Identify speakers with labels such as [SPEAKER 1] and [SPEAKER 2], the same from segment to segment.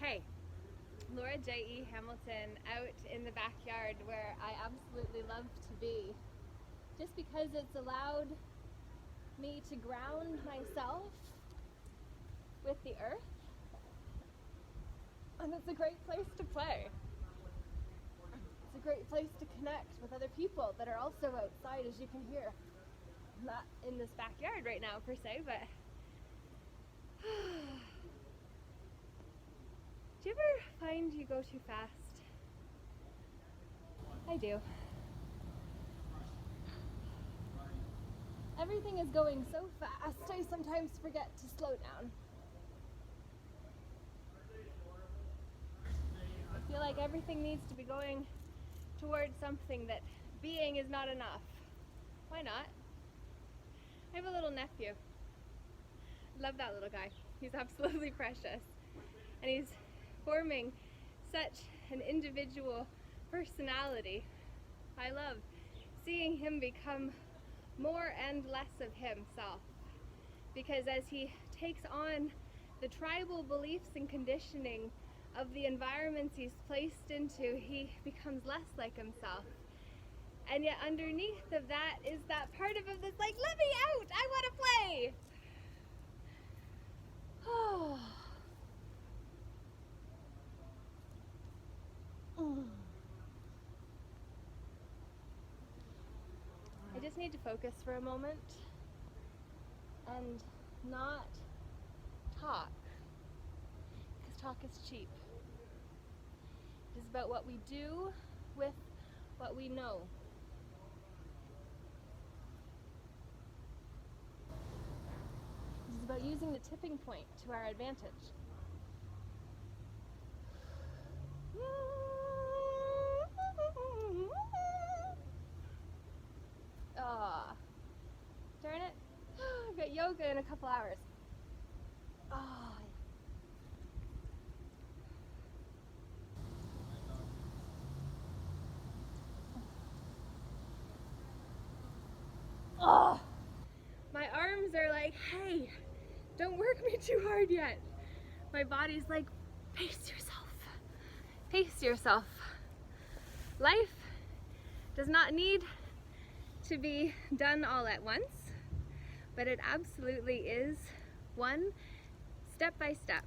[SPEAKER 1] Hey, Laura J.E. Hamilton out in the backyard where I absolutely love to be, just because it's allowed me to ground myself with the earth, and it's a great place to play. It's a great place to connect with other people that are also outside, as you can hear. I'm not in this backyard right now per se, but do you ever find you go too fast? I do. Everything is going so fast, I sometimes forget to slow down. I feel like everything needs to be going towards something, that being is not enough. Why not? I have a little nephew. Love that little guy. He's absolutely precious. And he's forming such an individual personality. I love seeing him become more and less of himself, because as he takes on the tribal beliefs and conditioning of the environments he's placed into, he becomes less like himself. And yet underneath of that is that part of him that's like, let me out, I want to play. Oh. I just need to focus for a moment and not talk, because talk is cheap. It is about what we do with what we know. It is about using the tipping point to our advantage. Ah, darn it. I've got yoga in a couple hours. Oh. Oh. My arms are like, hey, don't work me too hard yet. My body's like, pace yourself. Pace yourself. Life does not need to be done all at once, but it absolutely is one step by step.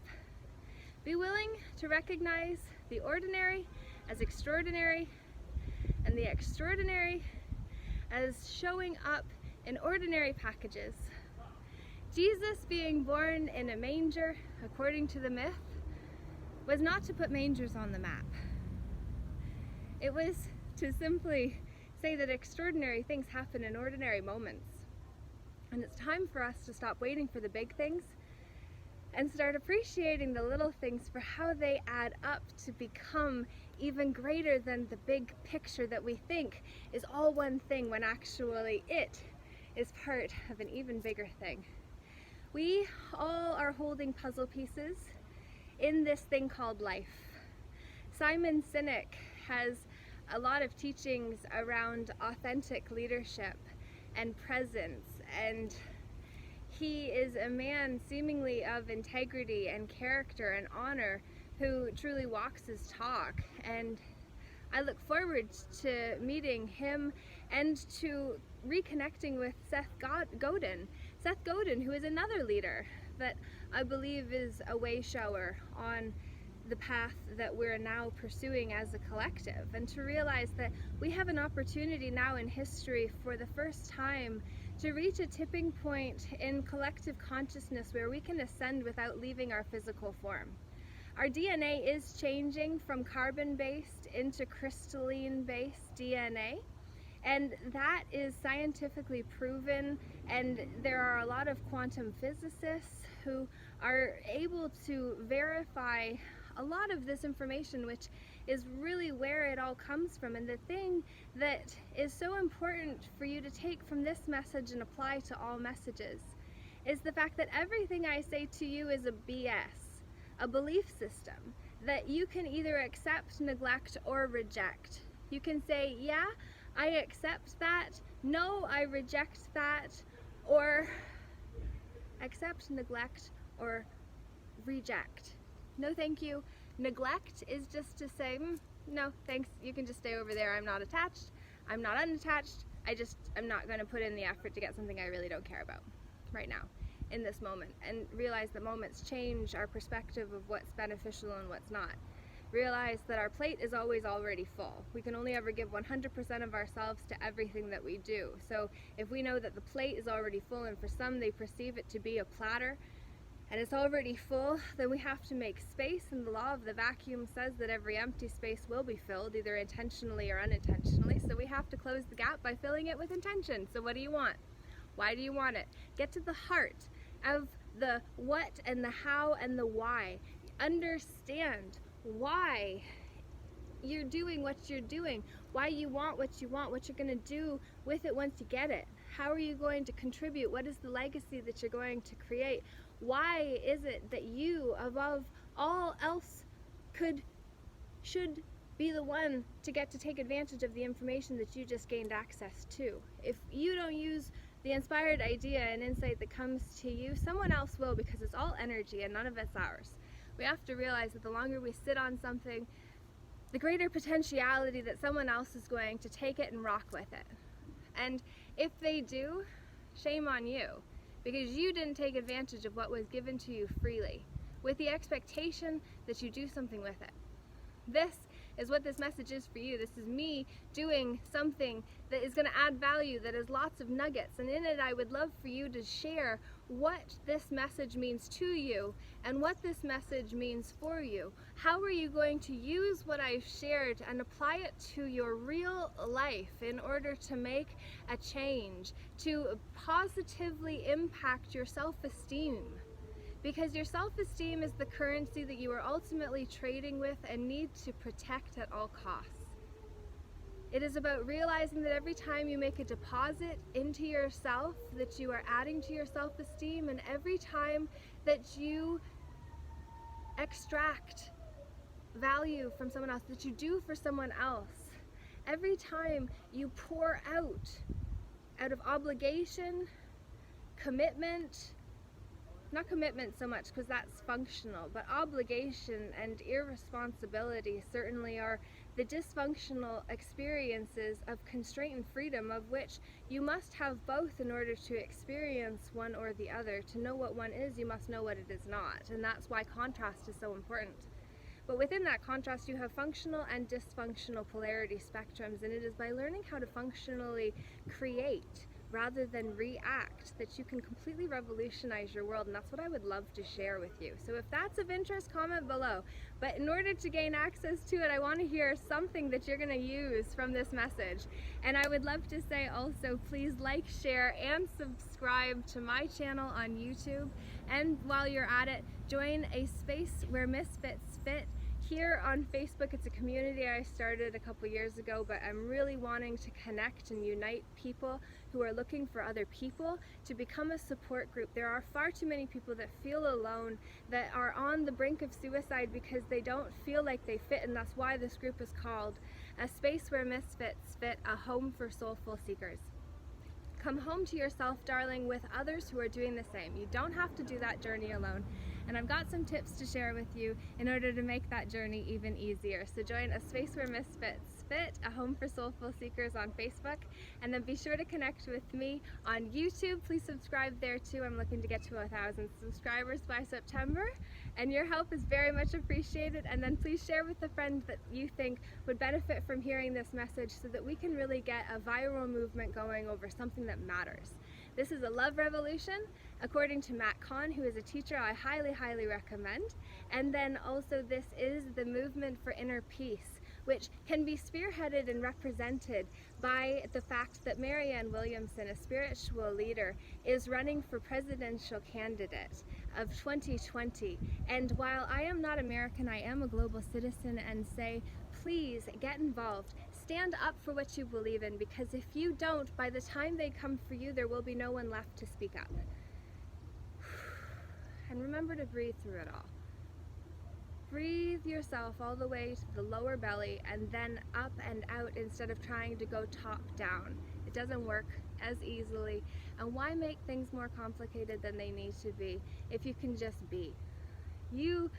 [SPEAKER 1] Be willing to recognize the ordinary as extraordinary, and the extraordinary as showing up in ordinary packages. Jesus being born in a manger, according to the myth, was not to put mangers on the map. It was to simply say that extraordinary things happen in ordinary moments. And it's time for us to stop waiting for the big things and start appreciating the little things for how they add up to become even greater than the big picture that we think is all one thing, when actually it is part of an even bigger thing. We all are holding puzzle pieces in this thing called life. Simon Sinek has a lot of teachings around authentic leadership and presence, and he is a man seemingly of integrity and character and honor who truly walks his talk. And I look forward to meeting him and to reconnecting with Seth Godin. Seth Godin, who is another leader that I believe is a way shower on the path that we're now pursuing as a collective, and to realize that we have an opportunity now in history for the first time to reach a tipping point in collective consciousness where we can ascend without leaving our physical form. Our DNA is changing from carbon-based into crystalline-based DNA, and that is scientifically proven, and there are a lot of quantum physicists who are able to verify a lot of this information, which is really where it all comes from. And the thing that is so important for you to take from this message and apply to all messages is the fact that everything I say to you is a BS, a belief system that you can either accept, neglect, or reject. You can say, yeah, I accept that, no, I reject that, or accept, neglect, or reject. No thank you, Neglect is just to say, no, thanks, you can just stay over there. I'm not attached. I'm not unattached. I'm not going to put in the effort to get something I really don't care about right now, in this moment. And realize that moments change our perspective of what's beneficial and what's not. Realize that our plate is always already full. We can only ever give 100% of ourselves to everything that we do. So if we know that the plate is already full, and for some they perceive it to be a platter, and it's already full, then we have to make space, and the law of the vacuum says that every empty space will be filled, either intentionally or unintentionally, so we have to close the gap by filling it with intention. So what do you want? Why do you want it? Get to the heart of the what and the how and the why. Understand why you're doing what you're doing, why you want, what you're going to do with it once you get it. How are you going to contribute? What is the legacy that you're going to create? Why is it that you, above all else, should be the one to get to take advantage of the information that you just gained access to? If you don't use the inspired idea and insight that comes to you, someone else will, because it's all energy and none of it's ours. We have to realize that the longer we sit on something, the greater potentiality that someone else is going to take it and rock with it. And if they do, shame on you, because you didn't take advantage of what was given to you freely, with the expectation that you do something with it. This is what this message is for you. This is me doing something that is going to add value, that has lots of nuggets, and in it I would love for you to share what this message means to you and what this message means for you. How are you going to use what I've shared and apply it to your real life in order to make a change, to positively impact your self-esteem? Because your self-esteem is the currency that you are ultimately trading with and need to protect at all costs. It is about realizing that every time you make a deposit into yourself, that you are adding to your self-esteem, and every time that you extract value from someone else, that you do for someone else, every time you pour out of obligation, commitment, not commitment so much because that's functional, but obligation and irresponsibility certainly are the dysfunctional experiences of constraint and freedom, of which you must have both in order to experience one or the other. To know what one is, you must know what it is not, and that's why contrast is so important. But within that contrast, you have functional and dysfunctional polarity spectrums, and it is by learning how to functionally create rather than react that you can completely revolutionize your world, and that's what I would love to share with you. So if that's of interest, comment below. But in order to gain access to it, I want to hear something that you're going to use from this message. And I would love to say also, please like, share, and subscribe to my channel on YouTube. And while you're at it, join a space where misfits fit. Here on Facebook, it's a community I started a couple years ago, but I'm really wanting to connect and unite people who are looking for other people to become a support group. There are far too many people that feel alone, that are on the brink of suicide because they don't feel like they fit, and that's why this group is called A Space Where Misfits Fit, a home for soulful seekers. Come home to yourself, darling, with others who are doing the same. You don't have to do that journey alone. And I've got some tips to share with you in order to make that journey even easier. So join A Space Where Misfits Fit, a home for soulful seekers on Facebook. And then be sure to connect with me on YouTube. Please subscribe there too. I'm looking to get to 1,000 subscribers by September. And your help is very much appreciated. And then please share with a friend that you think would benefit from hearing this message so that we can really get a viral movement going over something that matters. This is a love revolution, according to Matt Kahn, who is a teacher I highly, highly recommend. And then also this is the movement for inner peace, which can be spearheaded and represented by the fact that Marianne Williamson, a spiritual leader, is running for presidential candidate of 2020. And while I am not American, I am a global citizen, and say, please get involved. Stand up for what you believe in, because if you don't, by the time they come for you, there will be no one left to speak up. And remember to breathe through it all. Breathe yourself all the way to the lower belly and then up and out instead of trying to go top down. It doesn't work as easily. And why make things more complicated than they need to be if you can just be? You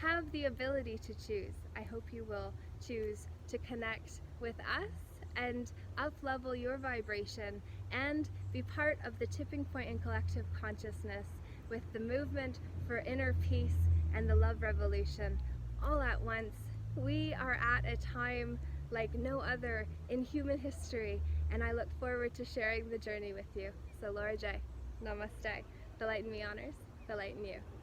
[SPEAKER 1] have the ability to choose. I hope you will choose to connect with us and up-level your vibration and be part of the tipping point in collective consciousness with the movement for inner peace and the love revolution all at once. We are at a time like no other in human history, and I look forward to sharing the journey with you. So Laura J, namaste. The light in me honors the light in you.